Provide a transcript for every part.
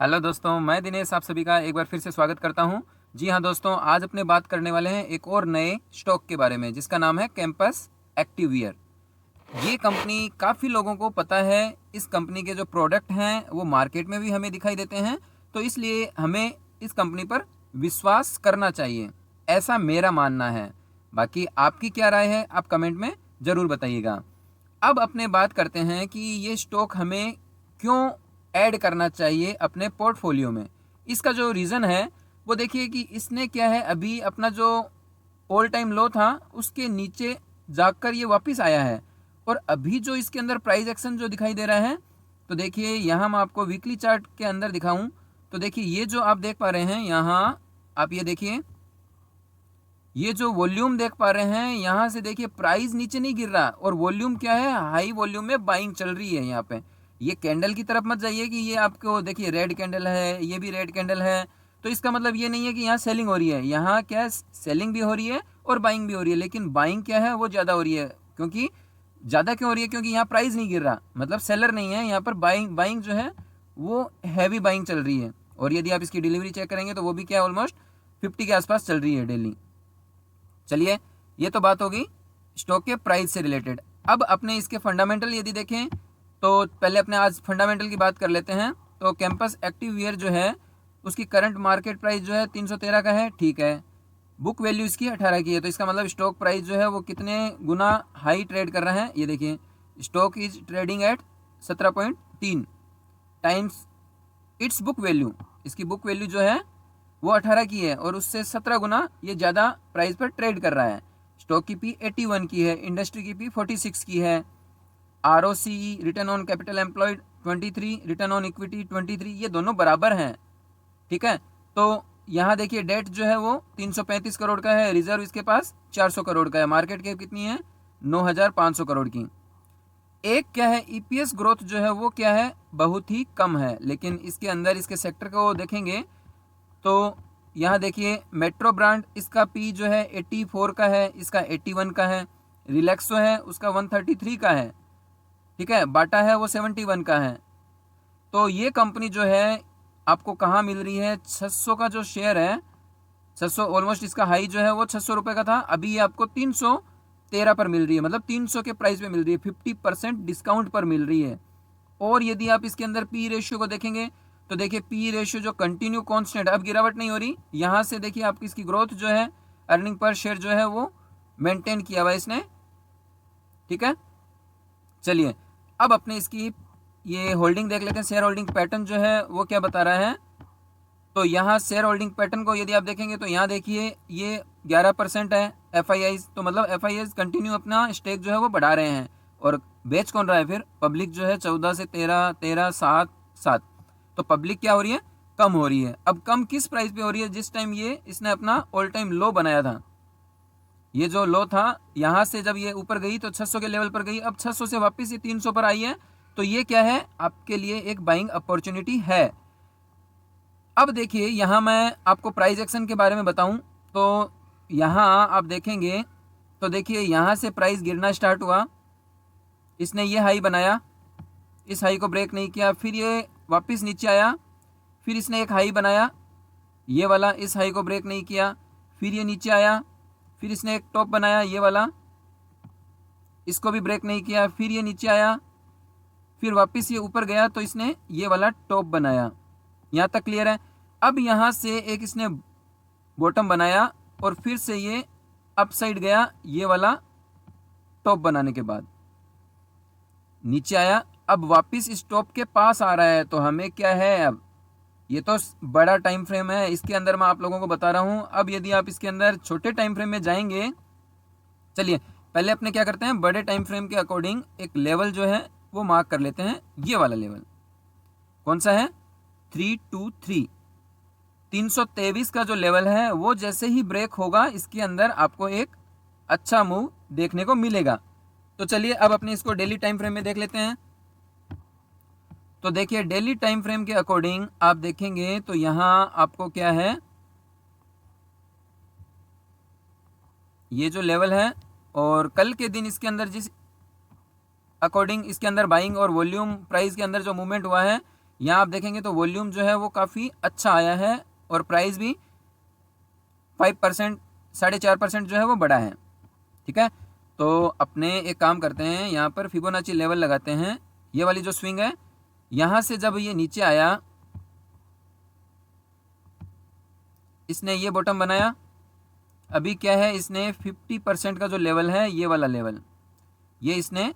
Hello दोस्तों, मैं दिनेश आप सभी का एक बार फिर से स्वागत करता हूं। जी हां दोस्तों, आज अपने बात करने वाले हैं एक और नए स्टॉक के बारे में जिसका नाम है कैंपस एक्टिववियर। ये कंपनी काफ़ी लोगों को पता है। इस कंपनी के जो प्रोडक्ट हैं वो मार्केट में भी हमें दिखाई देते हैं, तो इसलिए हमें इस कंपनी पर विश्वास करना चाहिए, ऐसा मेरा मानना है। बाकी आपकी क्या राय है, आप कमेंट में ज़रूर बताइएगा। अब अपने बात करते हैं कि ये स्टॉक हमें क्यों ऐड करना चाहिए अपने पोर्टफोलियो में। इसका जो रीज़न है वो देखिए कि इसने क्या है, अभी अपना जो ऑल टाइम लो था उसके नीचे जाकर ये वापस आया है। और अभी जो इसके अंदर प्राइस एक्शन जो दिखाई दे रहा है, तो देखिए यहाँ मैं आपको वीकली चार्ट के अंदर दिखाऊं तो देखिए ये जो आप देख पा रहे हैं यहाँ, आप ये देखिए, ये जो वॉल्यूम देख पा रहे हैं यहाँ से देखिए प्राइस नीचे नहीं गिर रहा और वॉल्यूम क्या है, हाई वॉल्यूम में बाइंग चल रही है यहाँ पे। ये कैंडल की तरफ मत जाइए कि ये आपको देखिए रेड कैंडल है, ये भी रेड कैंडल है, तो इसका मतलब ये नहीं है कि यहाँ सेलिंग हो रही है। यहाँ क्या है, सेलिंग भी हो रही है और बाइंग भी हो रही है, लेकिन बाइंग क्या है वो ज़्यादा हो रही है। क्योंकि ज़्यादा क्यों हो रही है, क्योंकि यहाँ प्राइस नहीं गिर रहा, मतलब सेलर नहीं है यहाँ पर, बाइंग बाइंग जो है वो हैवी बाइंग चल रही है। और यदि आप इसकी डिलीवरी चेक करेंगे तो वो भी क्या है, ऑलमोस्ट 50 के आसपास चल रही है डेली। चलिए, ये तो बात होगी स्टॉक के प्राइस से रिलेटेड। अब अपने इसके फंडामेंटल यदि देखें तो पहले अपने आज फंडामेंटल की बात कर लेते हैं। तो कैंपस एक्टिववियर जो है उसकी करंट मार्केट प्राइस जो है 313 का है, ठीक है। बुक वैल्यू इसकी 18 की है, तो इसका मतलब स्टॉक प्राइस जो है वो कितने गुना हाई ट्रेड कर रहा है, ये देखिए, stock is trading at 17.3 times it's book value. इसकी बुक वैल्यू जो है वो 18 की है और उससे 17 गुना ये ज़्यादा प्राइस पर ट्रेड कर रहा है। स्टॉक की पी 81 की है, इंडस्ट्री की पी 46 की है। ROCE return on capital employed 23, return on equity 23, ये दोनों बराबर हैं, ठीक है। तो यहाँ देखिए डेट जो है वो 335 करोड़ का है, रिजर्व इसके पास 400 करोड़ का है, मार्केट कैप कितनी है 9,500 करोड़ की। एक क्या है, EPS ग्रोथ जो है वो क्या है, बहुत ही कम है। लेकिन इसके अंदर इसके सेक्टर को देखेंगे तो यहाँ देखिए मेट्रो ब्रांड, इसका पी जो है 84 का है, इसका 81 का है। रिलैक्सो है उसका 133 का है, ठीक है। बाटा है वो 71 का है। तो ये कंपनी जो है आपको कहाँ मिल रही है, 600 का जो शेयर है, 600 ऑलमोस्ट, इसका हाई जो है वो 600 रुपये का था, अभी ये आपको 313 पर मिल रही है, मतलब 300 के प्राइस पे मिल रही है, 50% डिस्काउंट पर मिल रही है। और यदि आप इसके अंदर पी रेशियो को देखेंगे तो देखिए पी रेशियो जो कंटिन्यू कांस्टेंट, अब गिरावट नहीं हो रही। यहाँ से देखिए आपकी इसकी ग्रोथ जो है, अर्निंग पर शेयर जो है वो मेंटेन किया हुआ इसने, ठीक है। चलिए, अब अपने इसकी ये होल्डिंग देख लेते हैं। शेयर होल्डिंग पैटर्न जो है वो क्या बता रहा है, तो यहाँ शेयर होल्डिंग पैटर्न को यदि आप देखेंगे तो यहाँ देखिए ये 11% है FIIs, तो मतलब FIIs कंटिन्यू अपना स्टेक जो है वो बढ़ा रहे हैं। और बेच कौन रहा है फिर, पब्लिक जो है 14 से 13, 13, 7, 7, तो पब्लिक क्या हो रही है, कम हो रही है। अब कम किस प्राइस पे हो रही है, जिस टाइम ये इसने अपना ऑल टाइम लो बनाया था, ये जो लो था यहाँ से जब ये ऊपर गई तो 600 के लेवल पर गई, अब 600 से वापस ये 300 पर आई है, तो ये क्या है, आपके लिए एक बाइंग अपॉर्चुनिटी है। अब देखिए यहाँ मैं आपको प्राइस एक्शन के बारे में बताऊं तो यहाँ आप देखेंगे तो देखिए यहाँ से प्राइस गिरना स्टार्ट हुआ, इसने ये हाई बनाया, इस हाई को ब्रेक नहीं किया, फिर ये वापस नीचे आया, फिर इसने एक हाई बनाया ये वाला, इस हाई को ब्रेक नहीं किया, फिर ये नीचे आया, फिर इसने एक टॉप बनाया ये वाला, इसको भी ब्रेक नहीं किया, फिर ये नीचे आया, फिर वापस ये ऊपर गया तो इसने ये वाला टॉप बनाया। यहाँ तक क्लियर है। अब यहाँ से एक इसने बॉटम बनाया और फिर से ये अप साइड गया, ये वाला टॉप बनाने के बाद नीचे आया, अब वापस इस टॉप के पास आ रहा है, तो हमें क्या है, अब ये तो बड़ा टाइम फ्रेम है, इसके अंदर मैं आप लोगों को बता रहा हूँ। अब यदि आप इसके अंदर छोटे टाइम फ्रेम में जाएंगे, चलिए पहले अपने क्या करते हैं, बड़े टाइम फ्रेम के अकॉर्डिंग एक लेवल जो है वो मार्क कर लेते हैं। ये वाला लेवल कौन सा है, 323, 323 का जो लेवल है वो जैसे ही ब्रेक होगा इसके अंदर आपको एक अच्छा मूव देखने को मिलेगा। तो चलिए अब अपने इसको डेली टाइम फ्रेम में देख लेते हैं। तो देखिए डेली टाइम फ्रेम के अकॉर्डिंग आप देखेंगे तो यहाँ आपको क्या है, ये जो लेवल है और कल के दिन इसके अंदर जिस अकॉर्डिंग इसके अंदर बाइंग और वॉल्यूम प्राइस के अंदर जो मूवमेंट हुआ है, यहाँ आप देखेंगे तो वॉल्यूम जो है वो काफ़ी अच्छा आया है और प्राइस भी 5%, 4.5% जो है वो बढ़ा है। ठीक है, तो अपने एक काम करते हैं, यहाँ पर फिबोनाची लेवल लगाते हैं। ये वाली जो स्विंग है, यहाँ से जब ये नीचे आया, इसने ये बॉटम बनाया। अभी क्या है, इसने 50% का जो लेवल है, ये वाला लेवल, ये इसने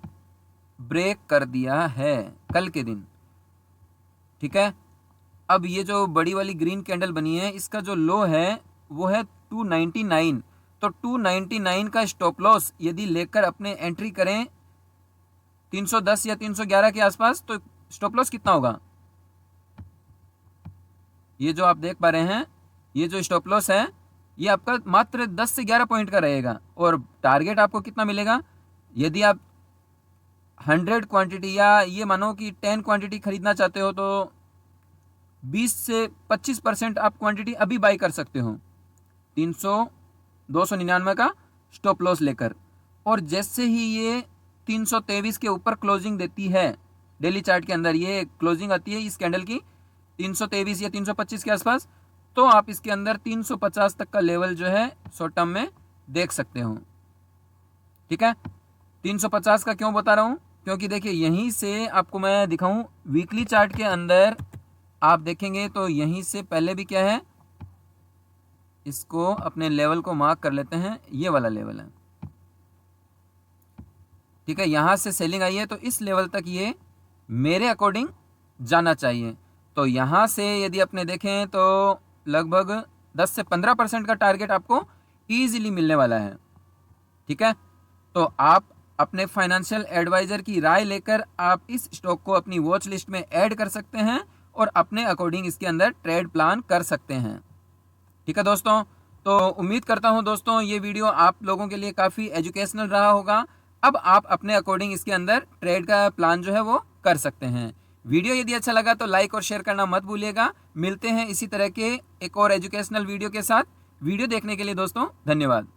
ब्रेक कर दिया है कल के दिन। ठीक है, अब ये जो बड़ी वाली ग्रीन कैंडल बनी है, इसका जो लो है वो है 299। तो 299 का स्टॉप लॉस यदि लेकर अपने एंट्री करें 310 या 311 के आसपास, तो स्टॉप लॉस कितना होगा? ये जो आप देख पा रहे हैं, ये जो स्टॉप लॉस है, ये आपका मात्र 10 से 11 पॉइंट का रहेगा। और टारगेट आपको कितना मिलेगा? यदि आप 100 क्वांटिटी या ये मानो कि 10 क्वांटिटी खरीदना चाहते हो, तो 20 से 25% आप क्वांटिटी अभी बाई कर सकते हो 299 का स्टॉप लॉस लेकर। और जैसे ही ये 323 के ऊपर क्लोजिंग देती है, डेली चार्ट के अंदर ये क्लोजिंग आती है इस कैंडल की 323 या 325 के आसपास, तो आप इसके अंदर 350 तक का लेवल जो है शॉर्ट टर्म में देख सकते हो। ठीक है, 350 का क्यों बता रहा हूं? क्योंकि देखिए यहीं से आपको मैं दिखाऊं, वीकली चार्ट के अंदर आप देखेंगे तो यहीं से पहले भी क्या है, इसको अपने लेवल को मार्क कर लेते हैं, ये वाला लेवल है। ठीक है, यहां से सेलिंग आई है, तो इस लेवल तक ये मेरे अकॉर्डिंग जाना चाहिए। तो यहां से यदि अपने देखें तो लगभग 10 से 15% का टारगेट आपको ईजिली मिलने वाला है। ठीक है, तो आप अपने फाइनेंशियल एडवाइजर की राय लेकर आप इस स्टॉक को अपनी वॉच लिस्ट में ऐड कर सकते हैं और अपने अकॉर्डिंग इसके अंदर ट्रेड प्लान कर सकते हैं। ठीक है दोस्तों, तो उम्मीद करता हूं दोस्तों ये वीडियो आप लोगों के लिए काफ़ी एजुकेशनल रहा होगा। अब आप अपने अकॉर्डिंग इसके अंदर ट्रेड का प्लान जो है वो कर सकते हैं। वीडियो यदि अच्छा लगा तो लाइक और शेयर करना मत भूलिएगा। मिलते हैं इसी तरह के एक और एजुकेशनल वीडियो के साथ। वीडियो देखने के लिए दोस्तों धन्यवाद।